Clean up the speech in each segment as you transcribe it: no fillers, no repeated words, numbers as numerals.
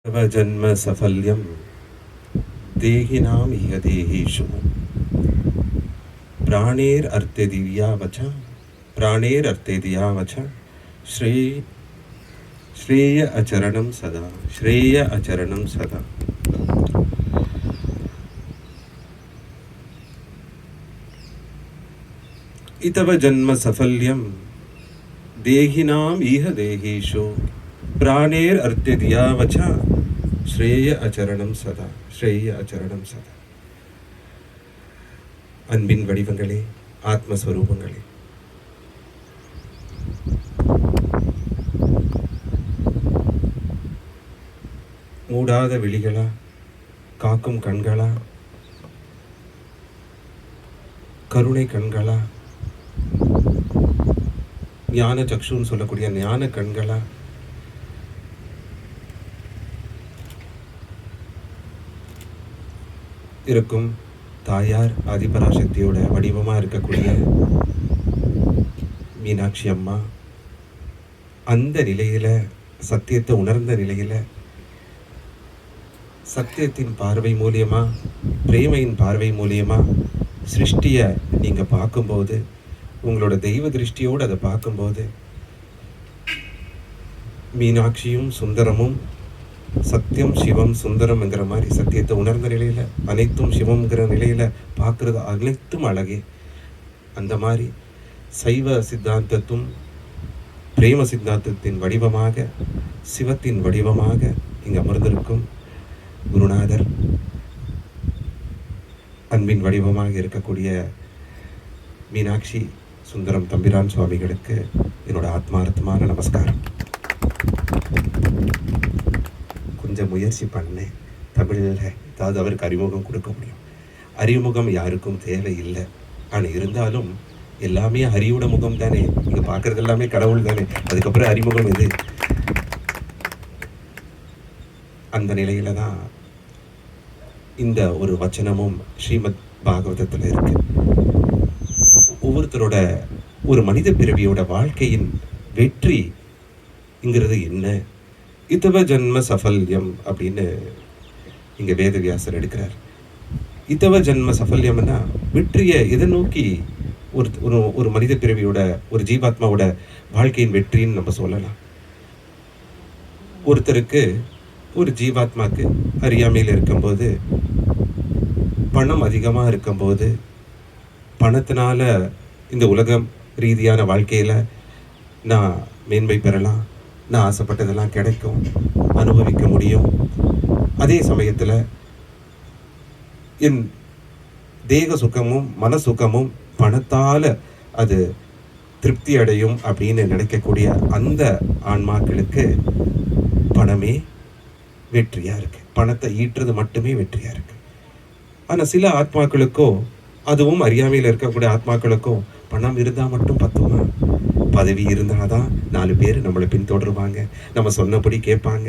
तव जन्म सफल्यं देहिनाम इह देहेषु प्राणेरर्थे दिव्यावच प्राणेरर्थे दियावच श्रेय अचरणं सदा श्रेय अचरणं सदा। इतव जन्म सफल्यं देहिनाम इह देहेषु प्राणेरर्थे दियावच श्रेय अचरणं सदा श्रेय अचरणं सदा. அன்பின் வடிவங்களே, ஆத்மஸ்வரூபங்களே, மூடாத விழிகளா, காக்கும் கண்களா, கருணை கண்களா, ஞான சக்ஷுன்னு சொல்லக்கூடிய ஞான கண்களா, இருக்கும் தாயார் ஆதிபராசக்தியோட வடிவமா இருக்கக்கூடிய மீனாட்சி அம்மா அந்த நிலையில, சத்தியத்தை உணர்ந்த நிலையில, சத்தியத்தின் பார்வை மூலியமா, பிரேமையின் பார்வை மூலியமா சிருஷ்டிய நீங்க பார்க்கும்போது, உங்களோட தெய்வ திருஷ்டியோடு அதை பார்க்கும்போது, மீனாட்சியும் சுந்தரமும் சத்தியம் சிவம் சுந்தரம்ங்கிற மாதிரி சத்தியத்தை உணர்ந்த நிலையில, அனைத்தும் சிவம்ங்கிற நிலையில பார்க்கறது அனைத்தும் அழகே. அந்த மாதிரி சைவ சித்தாந்தத்தும் பிரேம சித்தாந்தத்தின் வடிவமாக, சிவத்தின் வடிவமாக இங்கு அமர்ந்திருக்கும் குருநாதர், அன்பின் வடிவமாக இருக்கக்கூடிய மீனாட்சி சுந்தரம் தம்பிரான் சுவாமிகளுக்கு என்னோட ஆத்மார்த்தமான நமஸ்காரம். கொஞ்சம் முயற்சி பண்ணேன் தமிழில் ஏதாவது அவருக்கு அறிமுகம் கொடுக்க முடியும். அறிமுகம் யாருக்கும் தேவையில்லை. ஆனால் இருந்தாலும் எல்லாமே ஹரியோட முகம் தானே, இங்கே பார்க்குறது எல்லாமே கடவுள் தானே, அதுக்கப்புறம் அறிமுகம் எது? அந்த நிலையில தான் இந்த ஒரு வச்சனமும் ஸ்ரீமத் பாகவதத்தில் இருக்கு. ஒவ்வொருத்தரோட ஒரு மனித பிறவியோட வாழ்க்கையின் வெற்றிங்கிறது என்ன? இதவ ஜன்ம சஃபல்யம் அப்படின்னு இங்க வேதவியாசர் எடுக்கிறார். இதவ ஜன்ம சஃபல்யம்னா வெற்றியை எதை நோக்கி ஒரு மனித பிறவியோட ஒரு ஜீவாத்மாவோட வாழ்க்கையின் வெற்றின்னு நம்ம சொல்லலாம். ஒருத்தருக்கு, ஒரு ஜீவாத்மாக்கு அறியாமையில் இருக்கும்போது, பணம் அதிகமாக இருக்கும்போது, பணத்தினால இந்த உலகம் ரீதியான வாழ்க்கையில் நான் மேன்மை பெறலாம், நான் ஆசைப்பட்டதெல்லாம் கிடைக்கும், அனுபவிக்க முடியும். அதே சமயத்தில் என் தேக சுகமும் மன சுகமும் பணத்தால் அது திருப்தி அடையும் அப்படின்னு நினைக்கக்கூடிய அந்த ஆன்மாக்களுக்கு பணமே வெற்றியாக இருக்குது, பணத்தை ஈட்டுறது மட்டுமே வெற்றியாக இருக்குது. ஆனால் சில ஆத்மாக்களுக்கோ, அதுவும் அறியாமையில் இருக்கக்கூடிய ஆத்மாக்களுக்கோ, பணம் இருந்தால் மட்டும் பத்துமா? பதவி இருந்தால் தான் 4 பேர் நம்மளை பின்தொடருவாங்க, நம்ம சொன்னபடி கேட்பாங்க,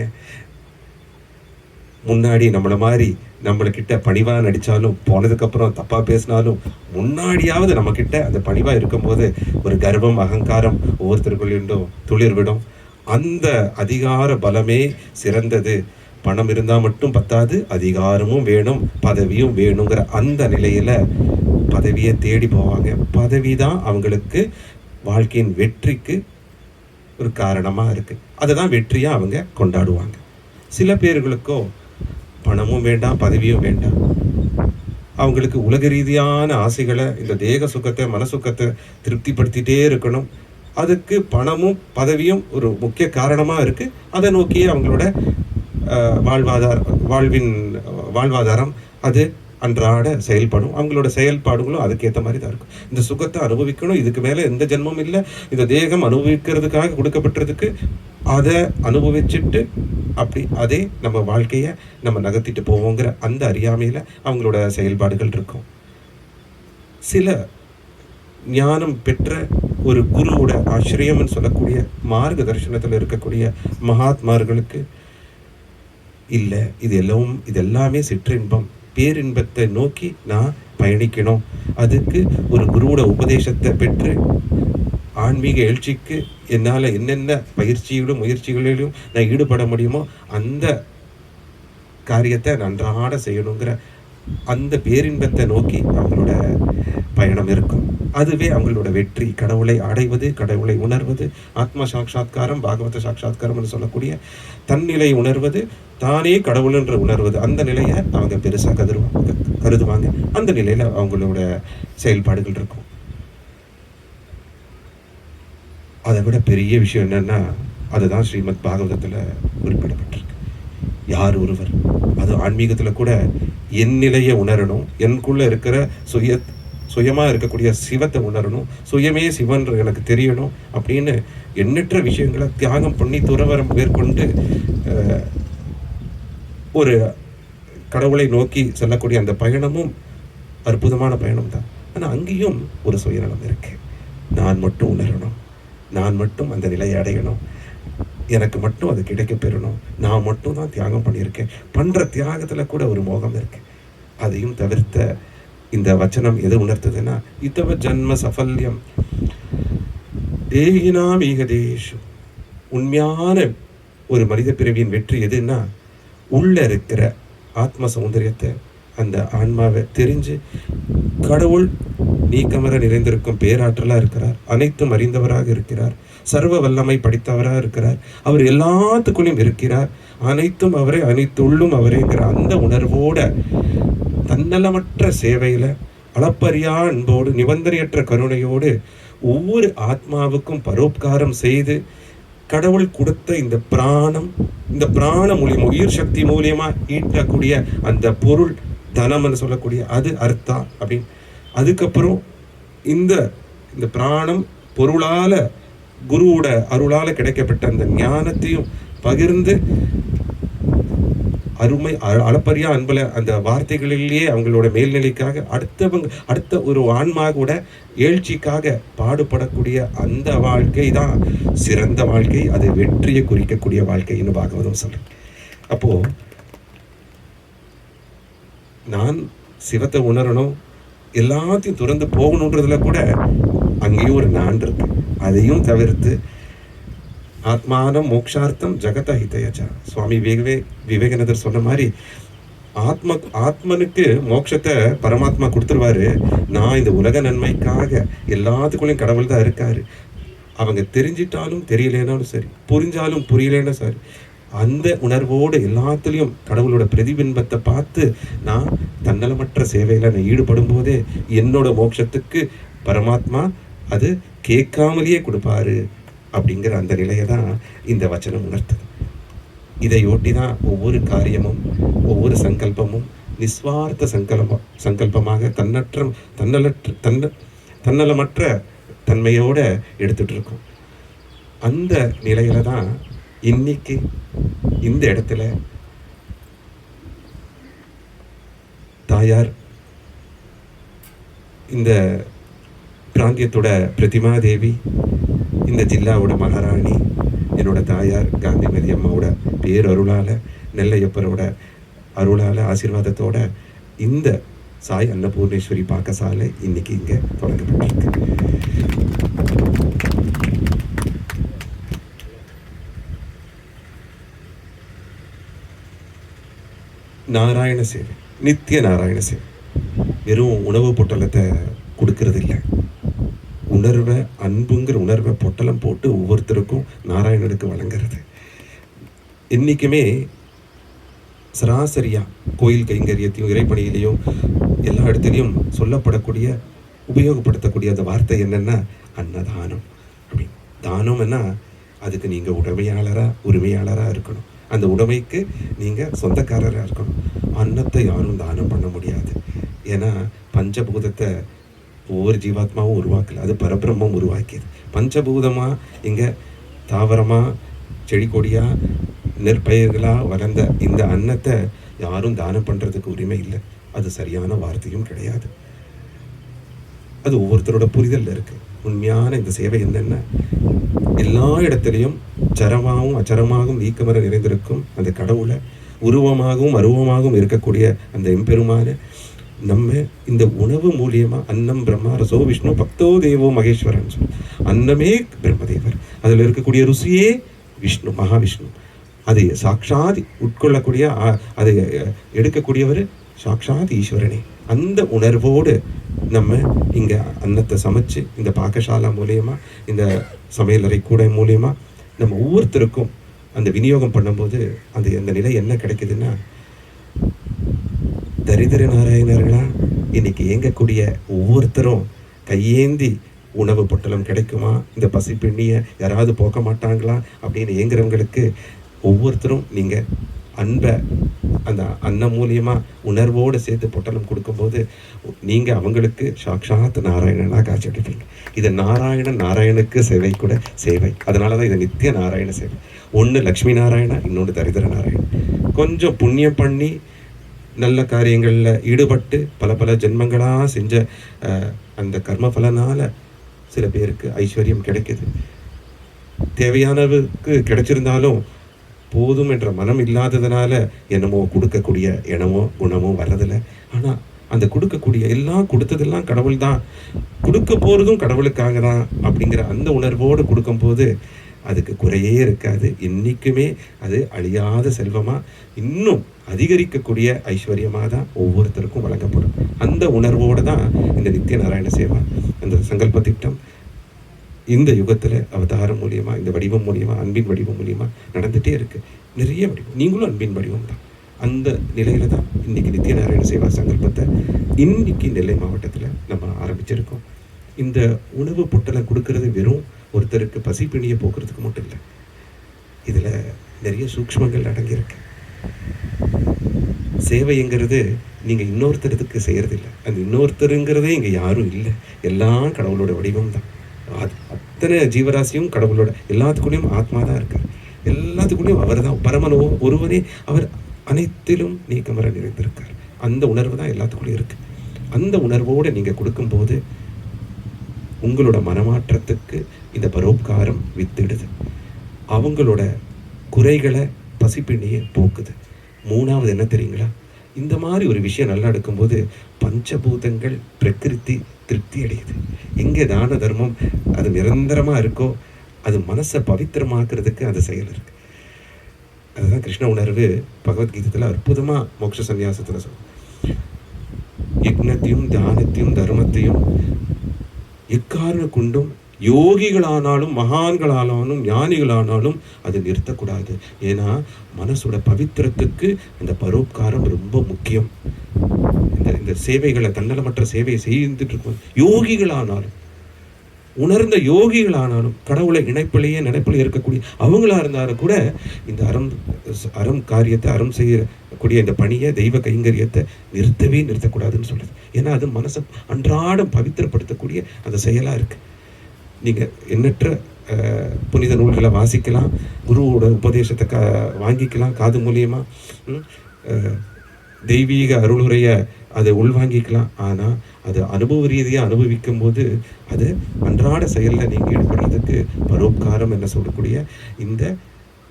முன்னாடி நம்மளை மாதிரி நம்மளுக்கிட்ட பணிவாக நடித்தாலும், போனதுக்கப்புறம் தப்பாக பேசினாலும், முன்னாடியாவது நம்மக்கிட்ட அந்த பணிவாக இருக்கும்போது ஒரு கர்வம் அகங்காரம் ஒவ்வொருத்தருக்குள்ளும் துளிர்விடும். அந்த அதிகார பலமே சிறந்தது. பணம் இருந்தால் மட்டும் பத்தாது, அதிகாரமும் வேணும், பதவியும் வேணுங்கிற அந்த நிலையில் பதவியை தேடி போவாங்க. பதவி தான் அவங்களுக்கு வாழ்க்கையின் வெற்றிக்கு ஒரு காரணமாக இருக்குது. அதை தான் வெற்றியாக அவங்க கொண்டாடுவாங்க. சில பேர்களுக்கோ பணமும் வேண்டாம், பதவியும் வேண்டாம், அவங்களுக்கு உலக ரீதியான ஆசைகளை, இந்த தேக சுகத்தை மன சுகத்தை திருப்திப்படுத்திகிட்டே இருக்கணும். அதுக்கு பணமும் பதவியும் ஒரு முக்கிய காரணமாக இருக்குது. அதை நோக்கியே அவங்களோட வாழ்வாதாரம் அது அன்றாட செயல்படும். அவங்களோட செயல்பாடுகளும் அதுக்கேற்ற மாதிரி தான் இருக்கும். இந்த சுகத்தை அனுபவிக்கணும், இதுக்கு மேலே எந்த ஜென்மம் இல்லை, இந்த தேகம் அனுபவிக்கிறதுக்காக கொடுக்கப்பட்டதுக்கு அதை அனுபவிச்சுட்டு அப்படி அதே நம்ம வாழ்க்கையை நம்ம நகர்த்திட்டு போவோங்கிற அந்த அறியாமையில் அவங்களோட செயல்பாடுகள் இருக்கும். சில ஞானம் பெற்ற ஒரு குருவோட ஆசிரியம்னு சொல்லக்கூடிய மார்க்க தரிசனத்தில் இருக்கக்கூடிய மகாத்மார்களுக்கு இல்லை, இது எல்லாமே சிற்றின்பம், பேரின்பத்தை நோக்கி நான் பயணிக்கணும், அதுக்கு ஒரு குருவோட உபதேசத்தை பெற்று ஆன்மீக எழுச்சிக்கு என்னால் என்னென்ன பயிற்சிகளும் முயற்சிகளிலும் நான் ஈடுபட முடியுமோ அந்த காரியத்தை நன்றாட செய்யணுங்கிற அந்த பேரின்பத்தை நோக்கி அவங்களோட பயணம் இருக்கும். அதுவே அவங்களோட வெற்றி. கடவுளை அடைவது, கடவுளை உணர்வது, ஆத்ம சாட்சா்காரம், பாகவத சாட்சா்காரம் சொல்லக்கூடிய தன்னிலை உணர்வது, தானே கடவுள் என்று உணர்வது, அந்த நிலையை அவங்க பெருசா கருதுவாங்க. அந்த நிலையில அவங்களோட செயல்பாடுகள் இருக்கும். அதை விட பெரிய விஷயம் என்னன்னா, அதுதான் ஸ்ரீமத் பாகவதத்துல குறிப்பிடப்பட்டிருக்கு. யார் ஒருவர், அது ஆன்மீகத்துல கூட என் நிலையை உணரணும், எனக்குள்ள இருக்கிற சுயமா இருக்கக்கூடிய சிவத்தை உணரணும், சுயமே சிவன் எனக்கு தெரியணும் அப்படின்னு எண்ணற்ற விஷயங்களை தியாகம் பண்ணி துறவரம் மேற்கொண்டு ஒரு கடவுளை நோக்கி செல்லக்கூடிய அந்த பயணமும் அற்புதமான பயணம் தான். ஆனால் அங்கேயும் ஒரு சுயநலம் இருக்கு. நான் மட்டும் உணரணும், நான் மட்டும் அந்த நிலையை அடையணும், எனக்கு மட்டும் அது கிடைக்க பெறணும், நான் மட்டும் தான் தியாகம் பண்ணியிருக்கேன். பண்ற தியாகத்துல கூட ஒரு மோகம் இருக்கு. அதையும் தவிர்த்த இந்த வச்சனம் எது உணர்த்துதுன்னா, இதவ ஜன்ம சஃபல்யம் தேகினாம் ஈகதேஷு. உண்மையான ஒரு மனித பிறவியின் வெற்றி எதுன்னா, உள்ள இருக்கிற ஆத்ம சௌந்தரியத்தை, அந்த ஆன்மாவை தெரிஞ்சு கடவுள் நீக்கமர நிறைந்திருக்கும் பேராற்றலா இருக்கிறார், அனைத்தும் அறிந்தவராக இருக்கிறார், சர்வ வல்லமை படித்தவராக இருக்கிறார், அவர் எல்லாத்துக்குள்ளும் இருக்கிறார், அனைத்தும் அவரே, அனைத்துள்ளும் அவரேங்கிற அந்த உணர்வோட தன்னலமற்ற சேவையில அளப்பரியா அன்போடு நிபந்தனையற்ற கருணையோடு ஒவ்வொரு ஆத்மாவுக்கும் பரோப்காரம் செய்து கடவுள் கொடுத்த இந்த பிராண மூலியமா, உயிர் சக்தி மூலியமா ஈட்டக்கூடிய அந்த பொருள் தனம்னு சொல்லக்கூடிய அது அர்த்தா அப்படின்னு, அதுக்கப்புறம் இந்த இந்த பிராணம் பொருளால குருவோட அருளால கிடைக்கப்பட்ட அந்த ஞானத்தையும் பகிர்ந்து அருமை அளப்பரியா அன்புல அந்த வார்த்தைகளிலேயே அவங்களோட மேல்நிலைக்காக அடுத்த ஒரு ஆன்மா கூட எழுச்சிக்காக பாடுபடக்கூடிய அந்த வாழ்க்கை தான் சிறந்த வாழ்க்கை. அது வெற்றியை குறிக்கக்கூடிய வாழ்க்கைன்னு பாகவதம் சொல்றேன். அப்போ நான் சிவத்தை உணரணும், எல்லாத்தையும் துறந்து போகணுன்றதுல கூட அங்கேயும் ஒரு நான் இருக்கு. அதையும் தவிர்த்து ஆத்மானம் மோக்ஷார்த்தம் ஜகத ஹிதயச்சா, சுவாமி விவேகானந்தர் சொன்ன மாதிரி ஆத்மனுக்கு மோட்சத்தை பரமாத்மா கொடுத்துருவாரு. நான் இந்த உலக நன்மைக்காக எல்லாத்துக்குள்ளேயும் கடவுள் தான் இருக்காரு. அவங்க தெரிஞ்சிட்டாலும் தெரியலேனாலும் சரி, புரிஞ்சாலும் புரியலேன்னா சரி, அந்த உணர்வோடு எல்லாத்துலேயும் கடவுளோட பிரதிபிம்பத்தை பார்த்து நான் தன்னலமற்ற சேவையில் நான் ஈடுபடும் போதே என்னோட மோட்சத்துக்கு பரமாத்மா அது கேட்காமலேயே கொடுப்பாரு அப்படிங்கிற அந்த நிலையை தான் இந்த வச்சனம் உணர்த்துது. இதையொட்டி தான் ஒவ்வொரு காரியமும் ஒவ்வொரு சங்கல்பமும் நிஸ்வார்த்த சங்கல்பமாக தன்னலமற்ற தன்மையோட எடுத்துட்டு இருக்கும். அந்த நிலையில தான் இன்னைக்கு இந்த இடத்துல தாயார் இந்த பிராந்தியத்தோட பிரதிமா தேவி, இந்த ஜில்லாவோட மகாராணி, என்னோட தாயார் காந்திமதி அம்மாவோட பேரருளால, நெல்லையப்பரோட அருளால ஆசீர்வாதத்தோட இந்த சாய் அன்னபூர்ணேஸ்வரி பாக்கசாலை இன்னைக்கு இங்க தொடங்கப்பட்டிருக்கு. நாராயண சேவை, நித்திய நாராயண சேவை. வெறும் உணவு பொட்டலத்தை கொடுக்கறது இல்லை, உணர்வை, அன்புங்கிற உணர்வை பொட்டலம் போட்டு ஒவ்வொருத்தருக்கும் நாராயணனுக்கு வழங்குறது. இன்னைக்குமே சராசரியா கோயில் கைங்கரியத்தையும் இறைப்பணியிலையும் எல்லா இடத்துலையும் சொல்லப்படக்கூடிய உபயோகப்படுத்தக்கூடிய அந்த வார்த்தை என்னன்னா அன்னதானம் அப்படின்னு. தானம்னா அதுக்கு நீங்க உரிமையாளரா இருக்கணும், அந்த உடைமைக்கு நீங்க சொந்தக்காரராக இருக்கணும். அன்னத்தை யாரும் தானம் பண்ண முடியாது. ஏன்னா பஞ்சபூதத்தை ஒவ்வொரு ஜீவாத்மாவும் உருவாக்கல, அது பரபிரம்மம் உருவாக்கியது. பஞ்சபூதமா இங்க தாவரமா செடி கொடியா நெற்பயிர்களா வளர்ந்த இந்த அன்னத்தை யாரும் தானம் பண்றதுக்கு உரிமை இல்லை. அது சரியான வார்த்தையும் கிடையாது. அது ஒவ்வொருத்தரோட புரிதல் இருக்கு. உண்மையான இந்த சேவை என்னன்னா, எல்லா இடத்துலையும் சரமாகவும் அச்சரமாகவும் நீக்கமர நிறைந்திருக்கும் அந்த கடவுளை, உருவமாகவும் அருவமாகவும் இருக்கக்கூடிய அந்த எம்பெருமான நம்ம இந்த உணவு மூலியமா, அன்னம் பிரம்மா ரசோ விஷ்ணு பக்தோ தேவோ மகேஸ்வரன் சொல்லி, அன்னமே பிரம்மதேவர், அதில் இருக்கக்கூடிய ருசியே விஷ்ணு, மகாவிஷ்ணு. அதை சாட்சாத் உட்கொள்ளக்கூடிய அதை எடுக்கக்கூடியவர் சாட்சாத் ஈஸ்வரனே. அந்த உணர்வோடு நம்ம இங்கே அன்னத்தை சமைச்சு இந்த பாக்கசாலா மூலியமா, இந்த சமையலறை கூடை மூலியமா நம்ம ஒவ்வொருத்தருக்கும் அந்த விநியோகம் பண்ணும்போது அந்த நிலை என்ன கிடைக்குதுன்னா, தரித்திர நாராயணர்களா இன்னைக்கு இயங்கக்கூடிய ஒவ்வொருத்தரும் கையேந்தி உணவு பொட்டலம் கிடைக்குமா, இந்த பசி பிண்ணியை யாராவது போக்க மாட்டாங்களா அப்படின்னு இயங்குறவங்களுக்கு ஒவ்வொருத்தரும் நீங்கள் அன்பை அந்த அன்னம் மூலியமா உணர்வோடு சேர்த்து பொட்டலம் கொடுக்கும்போது நீங்கள் அவங்களுக்கு சாட்சாத் நாராயணனாக காட்சி அளிப்பீங்க. இது நாராயணனுக்கு சேவை கூட சேவை. அதனால தான் இது நித்திய நாராயண சேவை. ஒன்று லக்ஷ்மி நாராயணா, இன்னொன்று தரித்திர நாராயணன். கொஞ்சம் புண்ணியம் பண்ணி நல்ல காரியங்களில் ஈடுபட்டு பல ஜென்மங்களாக செஞ்ச அந்த கர்மபலனால் சில பேருக்கு ஐஸ்வர்யம் கிடைக்குது. தேவையானவுக்கு கிடைச்சிருந்தாலும் போதும் என்ற மனம் இல்லாததுனால என்னமோ கொடுக்கக்கூடிய எண்ணமோ குணமோ வர்றதில்லை. ஆனால் அந்த கொடுக்கக்கூடிய எல்லாம் கொடுத்ததெல்லாம் கடவுள் தான், கொடுக்க போகிறதும் கடவுளுக்காக தான் அப்படிங்கிற அந்த உணர்வோடு கொடுக்கும்போது அதுக்கு குறையே இருக்காது. என்றைக்குமே அது அழியாத செல்வமாக இன்னும் அதிகரிக்கக்கூடிய ஐஸ்வர்யமாக தான் ஒவ்வொருத்தருக்கும் வழங்கப்படும். அந்த உணர்வோடு தான் இந்த நித்திய நாராயண சேவா, அந்த சங்கல்ப திட்டம் இந்த யுகத்தில் அவதாரம் மூலியமாக, இந்த வடிவம் மூலியமாக, அன்பின் வடிவம் மூலியமாக நடந்துகிட்டே இருக்குது. நிறைய வடிவம், நீங்களும் அன்பின் வடிவம் தான். அந்த நிலையில தான் இன்னைக்கு நித்திய நாராயண சேவா சங்கல்பத்தை இன்னைக்கு நெல்லை மாவட்டத்தில் நம்ம ஆரம்பிச்சிருக்கோம். இந்த உணவு பொட்டலம் கொடுக்கறது வெறும் ஒருத்தருக்கு பசி பிணியை போக்குறதுக்கு மட்டும் இல்லை, இதில் நிறைய சூக்ஷ்மங்கள் அடங்கியிருக்கு. சேவைங்கிறது நீங்கள் இன்னொருத்தருக்கு செய்கிறதில்ல, அந்த இன்னொருத்தருங்கிறதே இங்கே யாரும் இல்லை, எல்லாம் கடவுளோட வடிவம் தான். அத்தனை ஜீவராசியும் கடவுளோட, எல்லாத்துக்குள்ளேயும் ஆத்மா தான் இருக்கார், எல்லாத்துக்குள்ளேயும் அவர் தான் பரமனோ ஒருவரே, அவர் அனைத்திலும் நீக்கமர நிறைந்திருக்கார். அந்த உணர்வு தான் எல்லாத்துக்குள்ளேயும் இருக்கு. அந்த உணர்வோடு நீங்கள் கொடுக்கும்போது உங்களோட மனமாற்றத்துக்கு இந்த பரோப்காரம் வித்திடுது, அவங்களோட குறைகளை பசிப்பிணியை போக்குது. மூணாவது என்ன தெரியுங்களா, இந்த மாதிரி ஒரு விஷயம் நல்லா எடுக்கும்போது பஞ்சபூதங்கள் பிரகிருதி திருப்தி அடையுது. எங்கே தான தர்மம் அது நிரந்தரமாக இருக்கோ அது மனசை பவித்திரமாக்குறதுக்கு அந்த செயல் இருக்கு. அதுதான் கிருஷ்ண உணர்வு பகவத்கீதத்தில் அற்புதமாக மோட்ச சந்நியாசத்தில் சொல்லும். யக்னத்தையும் தியானத்தையும் தர்மத்தையும் எக்காரண கொண்டும் யோகிகளானாலும் மகான்களானாலும் ஞானிகளானாலும் அது நிறுத்தக்கூடாது. ஏன்னா மனசோட பவித்திரத்துக்கு அந்த பரோப்காரம் ரொம்ப முக்கியம். இந்த சேவைகளை, தன்னலமற்ற சேவையை செய்துட்டு இருக்கும் யோகிகளானாலும், உணர்ந்த யோகிகளானாலும், கடவுளை இணைப்பிலேயே நினைப்பிலேயே இருக்கக்கூடிய அவங்களா இருந்தாலும் கூட இந்த அறம் காரியத்தை, அறம் செய்யக்கூடிய இந்த பணியை, தெய்வ கைங்கரியத்தை நிறுத்தக்கூடாதுன்னு சொல்லுது. ஏன்னா அது மனசை அன்றாடம் பவித்திரப்படுத்தக்கூடிய அந்த செயலாக இருக்கு. நீங்கள் எண்ணற்ற புனித நூல்களை வாசிக்கலாம், குருவோட உபதேசத்தை வாங்கிக்கலாம், காது மூலியமாக தெய்வீக அருளுரையை அதை உள்வாங்கிக்கலாம். ஆனால் அது அனுபவ ரீதியாக அனுபவிக்கும் போது அது அன்றாட செயலில் நீங்கள் ஈடுபடுறதுக்கு பரோப்காரம் என்ன சொல்லக்கூடிய இந்த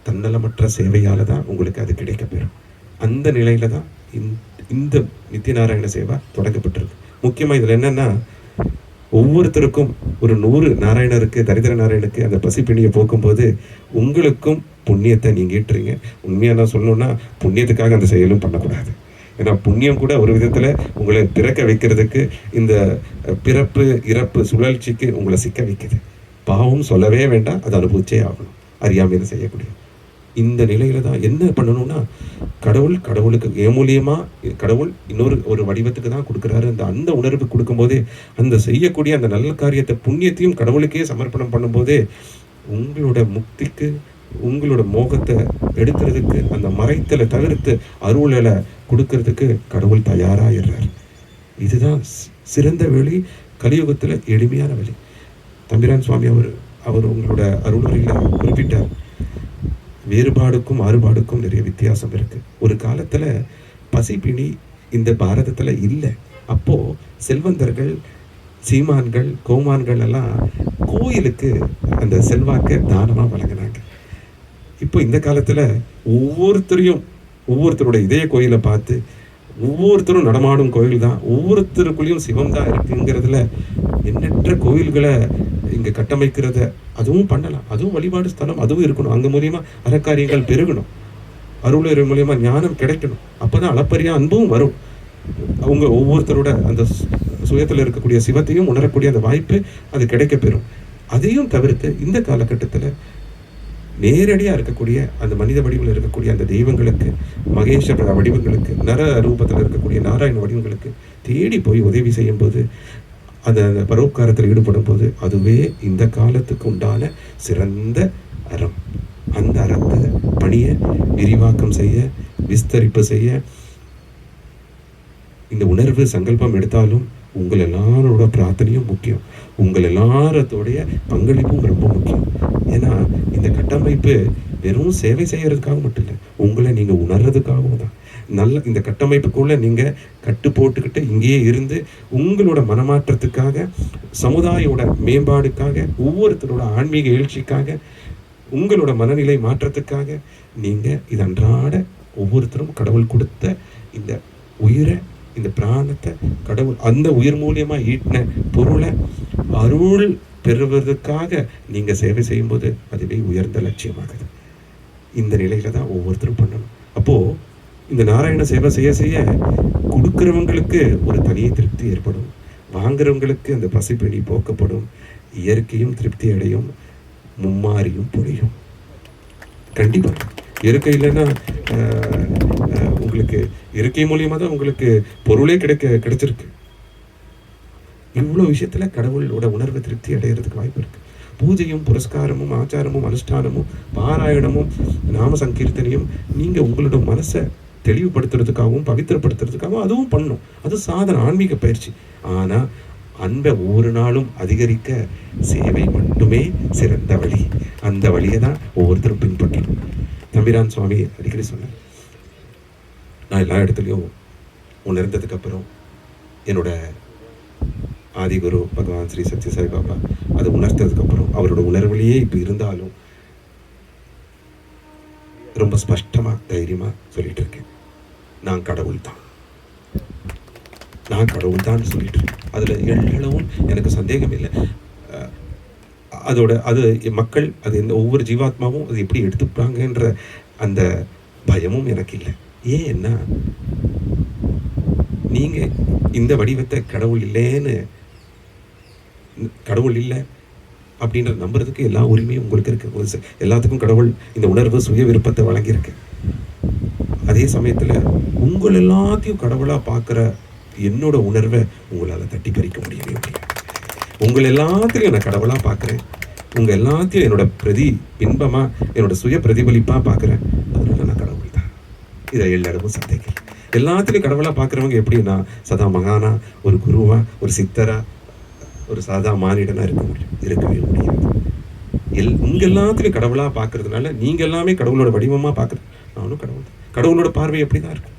தன்னலமற்ற சேவையால் தான் உங்களுக்கு அது கிடைக்கப்பெறும். அந்த நிலையில தான் இந்த நித்திய நாராயண சேவா தொடங்கப்பட்டிருக்கு. முக்கியமாக இதில் என்னென்னா, ஒவ்வொருத்தருக்கும் ஒரு 100 நாராயணருக்கு, தரித்திர நாராயணனுக்கு அந்த பசிப்பிணியை போக்கும்போது உங்களுக்கும் புண்ணியத்தை நீங்கள் ஈட்டுறீங்க. உண்மையாக நான் சொல்லணும்னா புண்ணியத்துக்காக அந்த செயலும் பண்ணக்கூடாது. ஏன்னா புண்ணியம் கூட ஒரு விதத்தில் உங்களை பிறக்க வைக்கிறதுக்கு, இந்த பிறப்பு இறப்பு சுழற்சிக்கு உங்களை சிக்க வைக்குது. பாவம் சொல்லவே வேண்டாம், அதை அனுபவிச்சே ஆகணும், அறியாமையில் செய்யக்கூடிய. இந்த நிலையில தான் என்ன பண்ணணும்னா, கடவுளுக்கு ஏமூலியமாக கடவுள் ஒரு வடிவத்துக்கு தான் கொடுக்குறாரு. அந்த உணர்வு கொடுக்கும்போதே, அந்த செய்யக்கூடிய அந்த நல்ல காரியத்தை புண்ணியத்தையும் கடவுளுக்கே சமர்ப்பணம் பண்ணும்போதே உங்களோட முக்திக்கு, உங்களோட மோகத்தை எடுக்கிறதுக்கு, அந்த மறைத்தலை தவிர்த்து அருளலை கொடுக்கறதுக்கு கடவுள் தயாராகிடுறார். இதுதான் சிறந்த வழி, கலியுகத்தில் எளிமையான வழி. தம்பிரான் சுவாமி அவர் உங்களோட அருளுரையில் குறிப்பிட்டார், வேறுபாடுக்கும் மாறுபாடுக்கும் நிறைய வித்தியாசம் இருக்கு. ஒரு காலத்துல பசிப்பிணி இந்த பாரதத்துல இல்லை. அப்போ செல்வந்தர்கள், சீமான்கள், கோமான்கள் எல்லாம் கோயிலுக்கு அந்த செல்வாக்க தானமா வழங்கினாங்க. இப்போ இந்த காலத்துல ஒவ்வொருத்தரோட இதய கோயிலை பார்த்து ஒவ்வொருத்தரும் நடமாடும் கோயில் தான், ஒவ்வொருத்தருக்குள்ளேயும் சிவம் தான் இருக்குங்கிறதுல எண்ணற்ற கோயில்களை இங்கே கட்டமைக்கிறத அதுவும் பண்ணலாம். அதுவும் வழிபாடு ஸ்தலம், அதுவும் இருக்கணும். அங்கே மூலியமாக அறக்காரியங்கள் பெருகணும். அருளுரை மூலியமா ஞானம் கிடைக்கணும். அப்பதான் அளப்பரிய அன்பும் வரும். அவங்க ஒவ்வொருத்தரோட அந்த சுயத்தில் இருக்கக்கூடிய சிவத்தையும் உணரக்கூடிய அந்த வாய்ப்பு அது கிடைக்க பெறும். அதையும் தவிர்த்து இந்த காலகட்டத்தில் நேரடியாக இருக்கக்கூடிய அந்த மனித வடிவில் இருக்கக்கூடிய அந்த தெய்வங்களுக்கு, மகேஸ்வர வடிவங்களுக்கு, நர ரூபத்தில் இருக்கக்கூடிய நாராயண வடிவங்களுக்கு தேடி போய் உதவி செய்யும் போது, அந்த பரோபகாரத்தில் ஈடுபடும் போது, அதுவே இந்த காலத்துக்கு உண்டான சிறந்த அறம். அந்த அறத்தை பணியை விரிவாக்கம் செய்ய, விஸ்தரிப்பு செய்ய இந்த உணர்வு சங்கல்பம் எடுத்தாலும் உங்கள் எல்லாரோட பிரார்த்தனையும் முக்கியம். உங்கள் எல்லாரத்தோடைய பங்களிப்பும் ரொம்ப முக்கியம். ஏன்னா இந்த கட்டமைப்பு வெறும் சேவை செய்யறதுக்காக மட்டும் இல்லை, உங்களை நீங்க உணர்றதுக்காகவும் தான். நல்ல இந்த கட்டமைப்புக்குள்ள நீங்க கட்டு போட்டுக்கிட்டு இங்கேயே இருந்து உங்களோட மனமாற்றத்துக்காக, சமுதாயோட மேம்பாடுக்காக, ஒவ்வொருத்தரோட ஆன்மீக எழுச்சிக்காக, உங்களோட மனநிலை மாற்றத்துக்காக நீங்க இது அன்றாட ஒவ்வொருத்தரும் கடவுள் கொடுத்த இந்த உயிரை, இந்த பிராணத்தை, கடவுள் அந்த உயிர் மூலியமா ஈட்டின பொருளை அருள் பெறுவதற்காக நீங்க சேவை செய்யும்போது அதுவே உயர்ந்த லட்சியமாகுது. இந்த நிலையில தான் ஒவ்வொருத்தரும் பண்ணணும். அப்போ இந்த நாராயண சேவை செய்ய செய்ய கொடுக்கிறவங்களுக்கு ஒரு தனி திருப்தி ஏற்படும், வாங்குறவங்களுக்கு அந்த பசிப்பிணி போக்கப்படும், இயற்கையும் திருப்தி அடையும், மும்மாரியும் பொழியும். கண்டிப்பா இயற்கை இல்லைன்னா உங்களுக்கு இயற்கை மூலியமா தான் உங்களுக்கு பொருளே கிடைச்சிருக்கு. இவ்வளோ விஷயத்துல கடவுளோட உணர்வு திருப்தி அடைகிறதுக்கு வாய்ப்பு இருக்கு. பூஜையும் புரஸ்காரமும் ஆச்சாரமும் அனுஷ்டானமும் பாராயணமும் நாம சங்கீர்த்தனையும் நீங்க உங்களோட மனசை தெளிவுபடுத்துறதுக்காகவும் பவித்திரப்படுத்துறதுக்காகவும் அதுவும் பண்ணும். அது சாதன ஆன்மீக பயிற்சி. ஆனா அன்பை ஒவ்வொரு நாளும் அதிகரிக்க சேவை மட்டுமே சிறந்த வழி. அந்த வழியை தான் ஒவ்வொருத்தரும் பின்பற்றணும். தம்பிரான் சுவாமி அடிக்கடி சொன்னார், நான் எல்லா இடத்துலையும் உணர்ந்ததுக்கு அப்புறம் என்னோட ஆதிகுரு பகவான் ஸ்ரீ சத்ய சாய் பாபா அதை உணர்த்ததுக்கு அப்புறம் அவரோட உணர்வுலேயே இப்போ இருந்தாலும் ரொம்ப ஸ்பஷ்டமா தைரியமா சொல்லிட்டு இருக்கேன், நான் கடவுள் தான், நான் கடவுள் தான் சொல்லிட்டு இருக்கேன். அதுல எல்லளவும் எனக்கு சந்தேகம் இல்லை. அது மக்கள் அது எந்த ஒவ்வொரு ஜீவாத்மாவும் அது எப்படி எடுத்துப்பாங்கன்ற அந்த பயமும் எனக்கு இல்லை. ஏன்னா நீங்க இந்த வடிவத்தை கடவுள் இல்லைன்னு, கடவுள் இல்லை அப்படின்ற நம்புறதுக்கு எல்லா உரிமையும் உங்களுக்கு இருக்கு. எல்லாத்துக்கும் கடவுள் இந்த உணர்வு சுய விருப்பத்தை வழங்கியிருக்கு. அதே சமயத்துல உங்கள் எல்லாத்தையும் கடவுளா பார்க்குற என்னோட உணர்வை உங்களால தட்டி பறிக்க முடியவே முடியாது. உங்கள் எல்லாத்தையும் நான் கடவுளா பார்க்குறேன், உங்க எல்லாத்தையும் என்னோட பின்பமா என்னோட சுய பிரதிபலிப்பா பார்க்குறேன். அதனால நான் கடவுள் தான். இதை எல்லாரும் சந்தேகம். எல்லாத்திலையும் கடவுளா பார்க்குறவங்க எப்படின்னா சதா மகானா, ஒரு குருவா, ஒரு சித்தரா, ஒரு சாதா மானிடனா இருக்கவே முடியாது. உங்க எல்லாத்திலையும் கடவுளா பார்க்கறதுனால நீங்க எல்லாமே கடவுளோட வடிவமா பார்க்குறது. நானும் கடவுள் தான். கடவுளோட பார்வை எப்படிதான் இருக்கும்?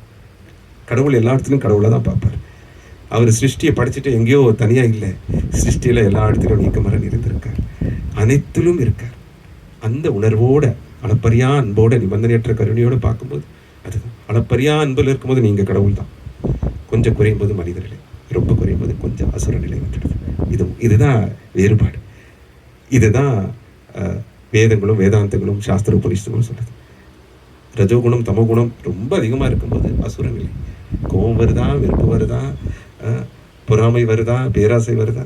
கடவுள் எல்லா இடத்துலையும் கடவுளை தான் பார்ப்பார். அவர் சிருஷ்டியை படிச்சுட்டு எங்கேயோ தனியா இல்லை, சிருஷ்டியில எல்லா இடத்துலையும் நீக்கமர நிறைந்திருக்கார், அனைத்திலும் இருக்கார். அந்த உணர்வோட அளப்பரியா அன்போட நிபந்தனையற்ற கருணையோட பார்க்கும்போது அதுதான் அளப்பரியா அன்பில் இருக்கும்போது நீங்க கடவுள் தான். கொஞ்சம் குறையும் போது மனித நிலை, ரொம்ப குறையும் போது கொஞ்சம் அசுர நிலை வந்துடுது. இதுதான் வேறுபாடு. இதுதான் வேதங்களும் வேதாந்தங்களும் சாஸ்திர உபனிஷத்துகளும் சொல்லுது. ரஜோகுணம் தமோகுணம் ரொம்ப அதிகமா இருக்கும்போது அசுர நிலை. கோபம் வருதா, வெறுப்பு வருதா, பொறாமை வருதா, பேராசை வருதா,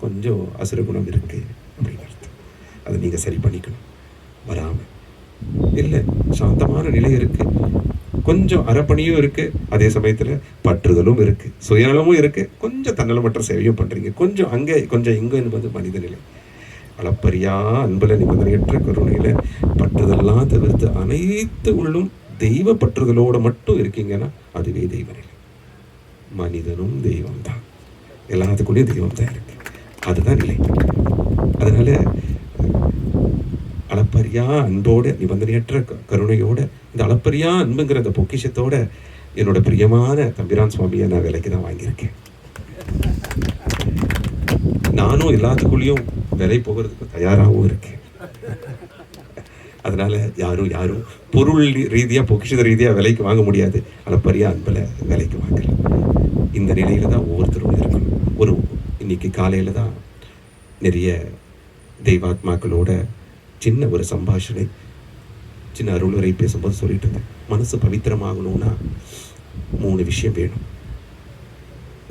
கொஞ்சம் அசுர குணம் இருக்கு அப்படின்னு அர்த்தம். அதை நீங்க சரி பண்ணிக்கணும். வராம இல்லை, சாந்தமான நிலை இருக்கு, கொஞ்சம் அறப்பணியும் இருக்கு, அதே சமயத்துல பற்றுதலும் இருக்கு, சுயநலமும் இருக்கு, கொஞ்சம் தன்னலமற்ற சேவையும் பண்றீங்க, கொஞ்சம் அங்கே கொஞ்சம் இங்க என்பது மனித நிலை. அளப்பரியா அன்புல நிபந்தனையற்ற கருணையில பற்றுதெல்லாம் தவிர்த்து அனைத்து உள்ளும் தெய்வ பற்றுதலோட மட்டும் இருக்கீங்கன்னா அதுவே தெய்வ நிலை. மனிதனும் தெய்வம் தான், எல்லாத்துக்குள்ளேயும் தெய்வம் தான் இருக்கு, அதுதான் நிலை. அதனால அளப்பரியா அன்போட நிபந்தனையற்ற கருணையோட இந்த அளப்பரியா அன்புங்கிற அந்த பொக்கிஷத்தோட என்னோட பிரியமான தம்பிரான் சுவாமியை நான் விலைக்கு தான் வாங்கியிருக்கேன். நானும் எல்லாத்துக்குள்ளேயும் விலை போகிறதுக்கு தயாராகவும் இருக்கேன். அதனால யாரும் பொருள் ரீதியா பொக்கிஷ ரீதியா விலைக்கு வாங்க முடியாது, அளப்பரியா அன்புல விலைக்கு வாங்கலாம். இந்த நிலையில தான் ஒவ்வொருத்தரும் இருக்கணும். இன்னைக்கு காலையில தான் நிறைய தெய்வாத்மாக்களோட சின்ன ஒரு சம்பாஷணை. சின்ன அருளுரை பேசும்போது சொல்லிட்டு இருந்தேன். மனசு பவித்திரமாகணும்னா 3 விஷயம் வேணும்.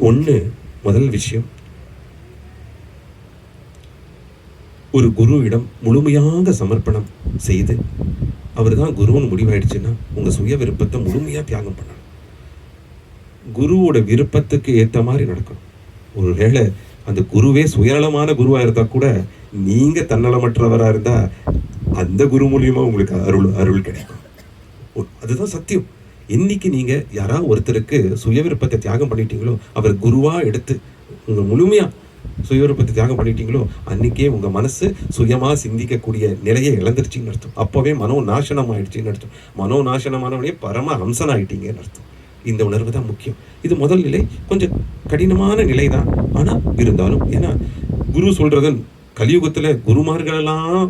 ஒன்று, முதல் விஷயம், ஒரு குருவிடம் முழுமையாக சமர்ப்பணம் செய்து, அவர் தான் குருன்னு முடிவாயிடுச்சுன்னா உங்க சுய விருப்பத்தை முழுமையா தியாகம் பண்ணணும். குருவோட விருப்பத்துக்கு ஏற்ற மாதிரி நடக்கணும். ஒருவேளை அந்த குருவே சுயநலமான குருவா இருந்தா கூட, நீங்க தன்னலமற்றவரா இருந்தா அந்த குரு மூலியமா உங்களுக்கு அருள் கிடைக்கும். அதுதான் சத்தியம். இன்னைக்கு நீங்க யாராவது ஒருத்தருக்கு சுய விருப்பத்தை தியாகம் பண்ணிட்டீங்களோ, அவர் குருவா எடுத்து உங்க முழுமையா சுய விருப்பத்தை தியாகம் பண்ணிட்டீங்களோ, அன்னைக்கே உங்க மனசு சுயமா சிந்திக்கக்கூடிய நிலையை இழந்துருச்சுன்னு அர்த்தம். அப்பவே மனோ நாசனம் ஆயிடுச்சுன்னு அர்த்தம். மனோ நாசனமானவனே பரம ஹம்சன் ஆயிட்டீங்கன்னு அர்த்தம். இந்த உணர்வு தான் முக்கியம். இது முதல் நிலை. கொஞ்சம் கடினமான நிலை தான். ஆனா இருந்தாலும், ஏன்னா குரு சொல்றது, கலியுகத்துல குருமார்களெல்லாம்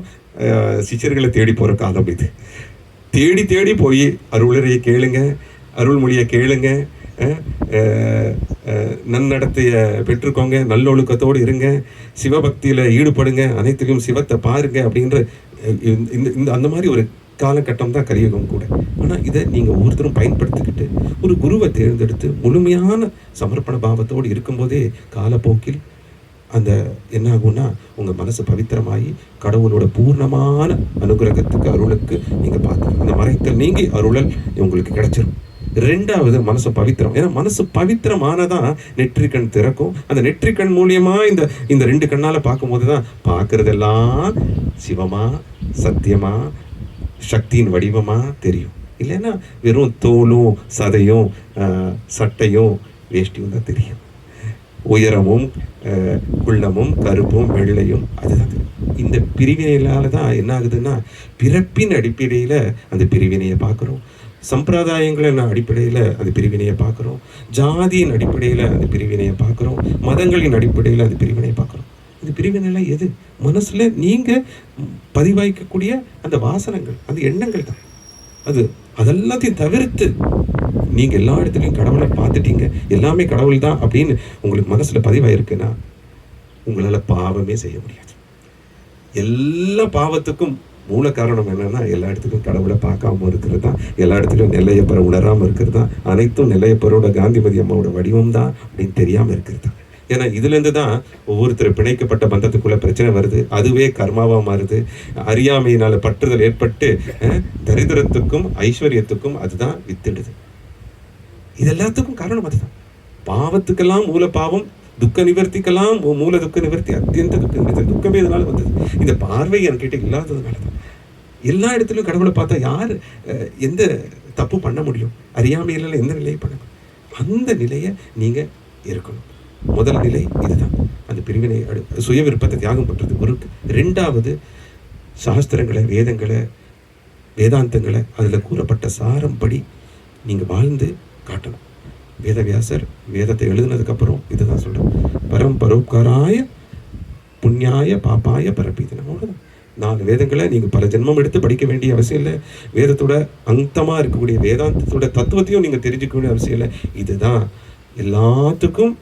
சிஷ்யர்களை தேடி போற காலம் இது. தேடி தேடி போய் அருளுரையை கேளுங்க, அருள்மொழியை கேளுங்க, நன்னடத்தைய பெற்றுக்கோங்க, நல்லொழுக்கத்தோடு இருங்க, சிவபக்தியில ஈடுபடுங்க, அனைத்திலும் சிவத்தை பாருங்க அப்படின்ற இந்த அந்த மாதிரி ஒரு காலகட்டம் தான் கலியுகம் கூட. ஆனால் இதை நீங்கள் ஒவ்வொருத்தரும் பயன்படுத்திக்கிட்டு ஒரு குருவை தேர்ந்தெடுத்து முழுமையான சமர்ப்பண பாவத்தோடு இருக்கும்போதே காலப்போக்கில் அந்த என்ன ஆகும்னா, உங்கள் மனசு பவித்திரமாகி கடவுளோட பூர்ணமான அனுகிரகத்துக்கு அருளுக்கு நீங்கள் பார்க்கலாம். அந்த மறைத்தல் நீங்கி அருளல் உங்களுக்கு கிடைச்சிரும். 2வது, மனசு பவித்திரம். ஏன்னா மனசு பவித்திரமானதான் நெற்றிக்கண் திறக்கும். அந்த நெற்றிக்கண் மூலியமா இந்த 2 கண்ணால பார்க்கும்போது தான் பார்க்கறதெல்லாம் சிவமா, சத்தியமா, சக்தியின் வடிவமா தெரியும். இல்லைன்னா வெறும் தோலும் சதையும் சட்டையும் வேஷ்டியும் தான் தெரியும். உயரமும் குள்ளமும் கருப்பும் வெள்ளையும் அதுதான். இந்த பிரிவினையினால தான் என்ன ஆகுதுன்னா, பிறப்பின் அடிப்படையில் அந்த பிரிவினையை பார்க்குறோம், சம்பிரதாயங்களின் அடிப்படையில் அந்த பிரிவினையை பார்க்குறோம், ஜாதியின் அடிப்படையில் அந்த பிரிவினையை பார்க்குறோம், மதங்களின் அடிப்படையில் அந்த பிரிவினையை பார்க்குறோம். இந்த பிரிவினைலாம் எது? மனசுல நீங்க பதிவாய்க்கக்கூடிய அந்த வாசனங்கள், அந்த எண்ணங்கள் தான். அதெல்லாத்தையும் தவிர்த்து நீங்க எல்லா இடத்துலையும் கடவுளை பார்த்துட்டீங்க, எல்லாமே கடவுள் தான் அப்படின்னு உங்களுக்கு மனசுல பதிவாயிருக்குன்னா உங்களால பாவமே செய்ய முடியாது. எல்லா பாவத்துக்கும் மூல காரணம் என்னன்னா, எல்லா இடத்துலையும் கடவுளை பார்க்காம இருக்கிறது தான், எல்லா இடத்துலையும் நெல்லையப்பரை உணராமல் இருக்கிறது தான், அனைத்தும் நெல்லையப்பரோட காந்திமதி அம்மாவோட வடிவம் தான் அப்படின்னு தெரியாமல் இருக்கிறது தான். ஏன்னா இதுலேருந்து தான் ஒவ்வொருத்தர் பிணைக்கப்பட்ட பந்தத்துக்குள்ள பிரச்சனை வருது. அதுவே கர்மாவாக மாறுது. அறியாமையினால பற்றுதல் ஏற்பட்டு தரித்திரத்துக்கும் ஐஸ்வர்யத்துக்கும் அதுதான் வித்திடுது. இது எல்லாத்துக்கும் காரணம் அதுதான். பாவத்துக்கெல்லாம் மூல பாவம், துக்க நிவர்த்திக்கெல்லாம் மூல துக்க நிவர்த்தி, அத்தியந்த துக்க நிவர்த்தி. துக்கமே இதனால வந்தது. இந்த பார்வை என்கிட்ட இல்லாததுனால தான். எல்லா இடத்துலையும் கடவுளை பார்த்தா யார் எந்த தப்பு பண்ண முடியும்? அறியாமையில எந்த நிலையை பண்ண முடியும்? அந்த நிலையை நீங்க இருக்கணும். முதல் நிலை இதுதான். அந்த பிரிவினை சுய விருப்பத்தை தியாகம் பண்றது குருக்கு. 2வது, சாஸ்திரங்களை, வேதங்களை, வேதாந்தங்களை, அதில் கூறப்பட்ட சாரம்படி நீங்க வாழ்ந்து காட்டணும். வேதவியாசர் வேதத்தை எழுதுனதுக்கு அப்புறம் இதுதான் சொல்றோம், பரம்பரோப்காராய புண்ணியாய பாப்பாய பரப்பீதனம். அவ்வளவுதான். 4 வேதங்களை நீங்க பல ஜென்மம் எடுத்து படிக்க வேண்டிய அவசியம் இல்லை. வேதத்தோட அங்கமா இருக்கக்கூடிய வேதாந்தத்தோட தத்துவத்தையும் நீங்க தெரிஞ்சுக்க வேண்டிய அவசியம் இல்லை. இதுதான் எல்லாத்துக்கும்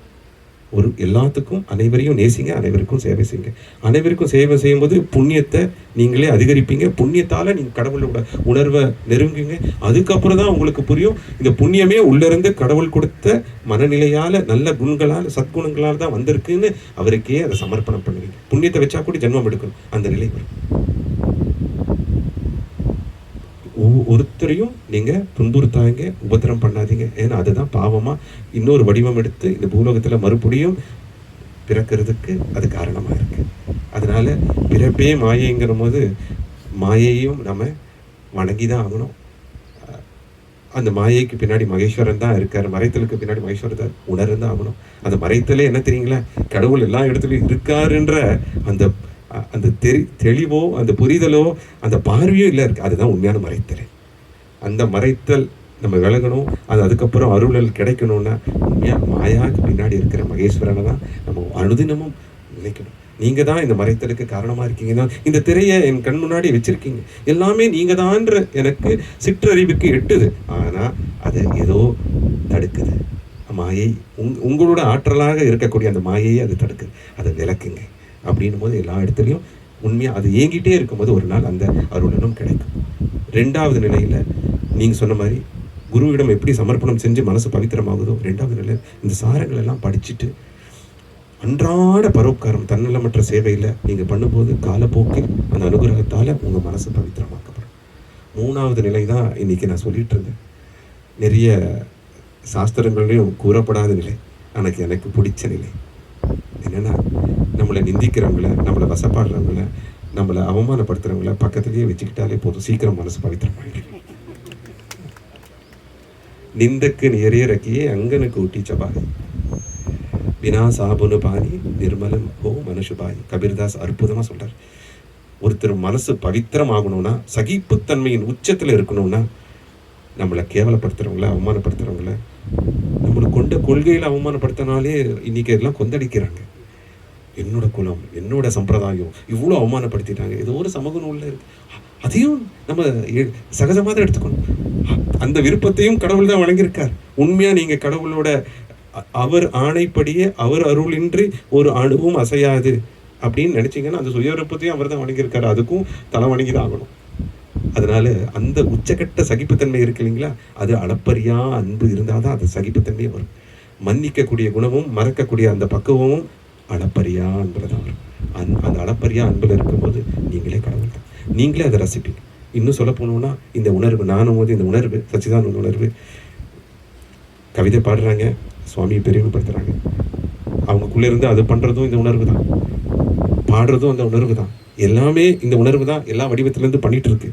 எல்லாத்துக்கும் அனைவரையும் நேசிங்க, அனைவருக்கும் சேவை செய்யுங்க. அனைவருக்கும் சேவை செய்யும்போது புண்ணியத்தை நீங்களே அதிகரிப்பீங்க. புண்ணியத்தால நீங்க கடவுளோட உணர்வை நெருங்குங்க. அதுக்கப்புறம் தான் உங்களுக்கு புரியும், இந்த புண்ணியமே உள்ளிருந்து கடவுள் கொடுத்த மனநிலையால, நல்ல குணங்களால், சத்குணங்களால் தான் வந்திருக்குன்னு அவருக்கே அதை சமர்ப்பணம் பண்ணுவீங்க. புண்ணியத்தை வச்சா கூட ஜென்மம் எடுக்கணும், அந்த நிலை வரும். ஒருத்தரையும் நீங்க துன்புறுத்தாங்க, உபத்திரம் பண்ணாதீங்க. ஏன்னா அதுதான் பாவமா இன்னொரு வடிவம் எடுத்து இந்த பூலோகத்துல மறுபடியும் பிறக்கிறதுக்கு அது காரணமா இருக்கு. அதனால பிறப்பே மாயைங்கிற போது மாயையும் நம்ம வணங்கிதான் ஆகணும். அந்த மாயைக்கு பின்னாடி மகேஸ்வரன் தான் இருக்காரு, மறைத்தலுக்கு பின்னாடி மகேஸ்வரன் தான் உணர்ந்தான் ஆகணும். அந்த மறைத்தலே என்ன தெரியுங்களா, கடவுள் எல்லா இடத்துலையும் இருக்காருன்ற அந்த அந்த தெளிவோ, அந்த புரிதலோ, அந்த பார்வையோ இல்லை இருக்கு. அதுதான் உண்மையான மறைத்தல். அந்த மறைத்தல் நம்ம விலகணும். அதுக்கப்புறம் அருளல் கிடைக்கணும்னா உண்மையா மாயாக்கு பின்னாடி இருக்கிற மகேஸ்வரனை தான் நம்ம அனுதினமும் நினைக்கணும். நீங்க தான் இந்த மறைத்தலுக்கு காரணமா இருக்கீங்கன்னா, இந்த திரையை என் கண் முன்னாடி வச்சிருக்கீங்க, எல்லாமே நீங்க தான்ற எனக்கு சிற்றறிவுக்கு எட்டுது. ஆனா அதை ஏதோ தடுக்குது மாயை. உங்களோட ஆற்றலாக இருக்கக்கூடிய அந்த மாயையை அது தடுக்குது. அதை விளக்குங்க. அப்படின்னும் போது எல்லா இடத்துலையும் உண்மையாக அது ஏங்கிட்டே இருக்கும்போது ஒரு நாள் அந்த அருளனும் கிடைக்கும். 2வது நிலையில் நீங்கள் சொன்ன மாதிரி குருவிடம் எப்படி சமர்ப்பணம் செஞ்சு மனசு பவித்திரமாகுதோ, 2வது நிலையில் இந்த சாரங்கள் எல்லாம் படிச்சுட்டு அன்றாட பரோபகாரம் தன்னலமற்ற சேவையில் நீங்கள் பண்ணும்போது காலப்போக்கில் அந்த அனுகிரகத்தால் உங்கள் மனசு பவித்திரமாக்கப்படும். 3வது நிலை தான் இன்றைக்கி நான் சொல்லிட்டு இருந்தேன். நிறைய சாஸ்திரங்கள்லையும் கூறப்படாத நிலை, ஆனால் எனக்கு பிடிச்ச நிலை என்னென்னா, நம்மளை நிந்திக்கிறவங்கள, நம்மளை வசப்பாடுறவங்கள, நம்மளை அவமானப்படுத்துறவங்கள பக்கத்துலேயே வச்சுக்கிட்டாலே போதும், சீக்கிரம் மனசு பவித்திரமாகிடும். நிந்தக்கு நேரே அங்கனுக்கு ஊட்டி சபாய் வினா சாபுனு பாணி நிர்மலம் ஹோ மனுஷபாய். கபீர்தாஸ் அற்புதமாக சொல்கிறார். ஒருத்தர் மனசு பவித்திரம் ஆகணும்னா, சகிப்புத்தன்மையின் உச்சத்தில் இருக்கணும்னா, நம்மளை கேவலப்படுத்துகிறவங்கள, அவமானப்படுத்துகிறவங்கள, நம்மளை கொண்ட கொள்கையில் அவமானப்படுத்தினாலே இன்றைக்கி எல்லாம் கொந்தளிக்கிறாங்க. என்னோட குலம், என்னோட சம்பிரதாயம் இவ்வளோ அவமானப்படுத்திட்டாங்க. ஏதோ ஒரு சமூக நூலில் இருக்கு, அதையும் நம்ம சகஜமாக தான் எடுத்துக்கணும். அந்த விருப்பத்தையும் கடவுள் தான் வழங்கியிருக்கார். உண்மையாக நீங்கள் கடவுளோட அவர் ஆணைப்படியே அவர் அருளின்றி ஒரு அணுவும் அசையாது அப்படின்னு நினச்சிங்கன்னா அந்த சுய விருப்பத்தையும் அவர் தான் வழங்கியிருக்காரு. அதுக்கும் தலை வணங்கி தான் ஆகணும். அதனால அந்த உச்சக்கட்ட சகிப்புத்தன்மை இருக்கு இல்லைங்களா, அது அளப்பரியா அன்பு இருந்தால் தான் அது சகிப்புத்தன்மையே வரும். மன்னிக்கக்கூடிய குணமும் மறக்கக்கூடிய அந்த பக்குவமும் அளப்பரியா அன்பில் தான் வரும். அந்த அளப்பரியா அன்பில் இருக்கும்போது நீங்களே கடவுள் தான், நீங்களே அதை ரசிப்பீங்க. இன்னும் சொல்ல போனோம்னா இந்த உணர்வு, நானும் போது இந்த உணர்வு சச்சிதானந்த உணர்வு, கவிதை பாடுறாங்க, சுவாமியை பெருமைப்படுத்துகிறாங்க, அவங்களுக்குள்ளே இருந்து அது பண்ணுறதும் இந்த உணர்வு தான், பாடுறதும் அந்த உணர்வு தான், எல்லாமே இந்த உணர்வு தான் எல்லா வடிவத்திலேருந்து பண்ணிகிட்டு இருக்கு.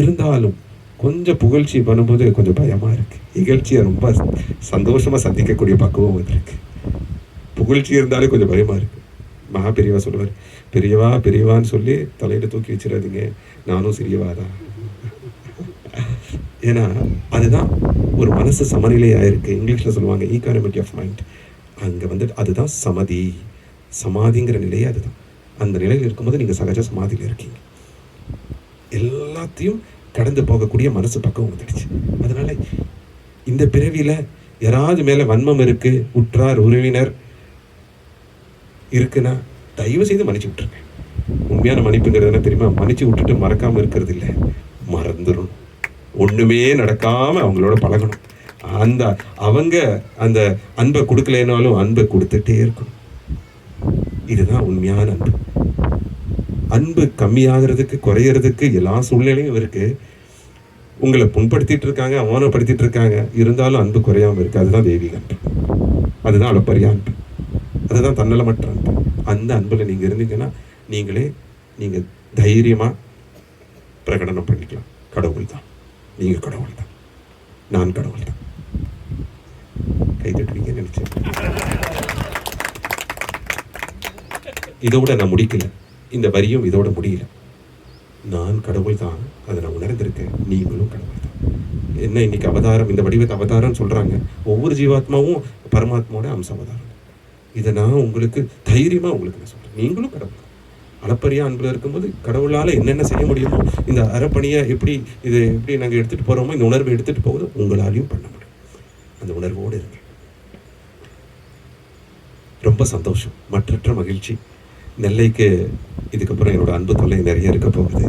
இருந்தாலும் கொஞ்சம் புகழ்ச்சி பண்ணும்போது கொஞ்சம் பயமாக இருக்குது. இகழ்ச்சியை ரொம்ப சந்தோஷமாக சந்திக்கக்கூடிய பக்குவம் வந்துருக்கு. புகழ்ச்சி இருந்தாலே கொஞ்சம் பயமாக இருக்குது. மகா பெரியவா சொல்லுவார், பெரியவா பெரியவான்னு சொல்லி தலையில் தூக்கி வச்சிடாதீங்க, நானும் சிறியவா தான். ஏன்னா அதுதான் ஒரு மனசு சமநிலையாக இருக்குது. இங்கிலீஷில் சொல்லுவாங்க ஈகானமிட்டி ஆஃப் மைண்ட். அங்கே வந்துட்டு அதுதான் சமதி, சமாதிங்கிற நிலையே அதுதான். அந்த நிலையில் இருக்கும்போது நீங்கள் சகஜ சமாதியில் இருக்கீங்க. எல்லாத்தையும் கடந்து போகக்கூடிய மனசு பக்கம் வந்துடுச்சு. அதனால இந்த பிறவியில் யாராவது மேலே வன்மம் இருக்குது, உற்றார் உறவினர் இருக்குன்னா தயவு செய்து மன்னிச்சு விட்டுருங்க. உண்மையான மன்னிப்புங்கிறது என்ன தெரியுமா? மன்னிச்சு விட்டுட்டு மறக்காமல் இருக்கிறது இல்லை, மறந்துடும். ஒன்றுமே நடக்காமல் அவங்களோட பழகணும். அவங்க அந்த அன்பை கொடுக்கலைனாலும் அன்பை கொடுத்துட்டே இருக்கணும். இதுதான் உண்மையான அன்பு. அன்பு கம்மியாகிறதுக்கு குறையிறதுக்கு எல்லா சூழ்நிலையும் இருக்கு. உங்களை புண்படுத்திட்டு இருக்காங்க, அவமானப்படுத்திட்டு இருக்காங்க, இருந்தாலும் அன்பு குறையாமல் இருக்கு. அதுதான் தெய்வீக அன்பு, அதுதான் அளப்பரிய அன்பு, அதுதான் தன்னலமற்ற அன்பு. அந்த அன்பில் நீங்கள் இருந்தீங்கன்னா நீங்கள் தைரியமாக பிரகடனம் பண்ணிக்கலாம். கடவுள் தான், நீங்கள் கடவுள் தான், நான் கடவுள் தான். கை தட்டுவீங்கன்னு நினைச்சேன். இதோட நான் முடிக்கல, இந்த வரியும் இதோட முடியல. நான் கடவுள் தான், அதை நான் உணர்ந்திருக்கேன், நீங்களும் கடவுள் தான். என்ன இன்னைக்கு அவதாரம், இந்த வடிவத்தை அவதாரம்னு சொல்கிறாங்க. ஒவ்வொரு ஜீவாத்மாவும் பரமாத்மாவோட அம்ச அவதாரம். இதை நான் உங்களுக்கு தைரியமாக உங்களுக்கு நான் சொல்கிறேன், நீங்களும் கடவுள். அளப்பரியா அன்பில் இருக்கும்போது கடவுளால் என்னென்ன செய்ய முடியுமோ, இந்த அறப்பணியை எப்படி நாங்கள் எடுத்துகிட்டு போகிறோமோ, இந்த உணர்வை எடுத்துகிட்டு போகுது உங்களாலையும் பண்ண முடியும். அந்த உணர்வோடு இருங்க. ரொம்ப சந்தோஷம், மற்றற்ற மகிழ்ச்சி. நெல்லைக்கு இதுக்கப்புறம் என்னோட அன்பு தொல்லை நிறைய இருக்க போகுது.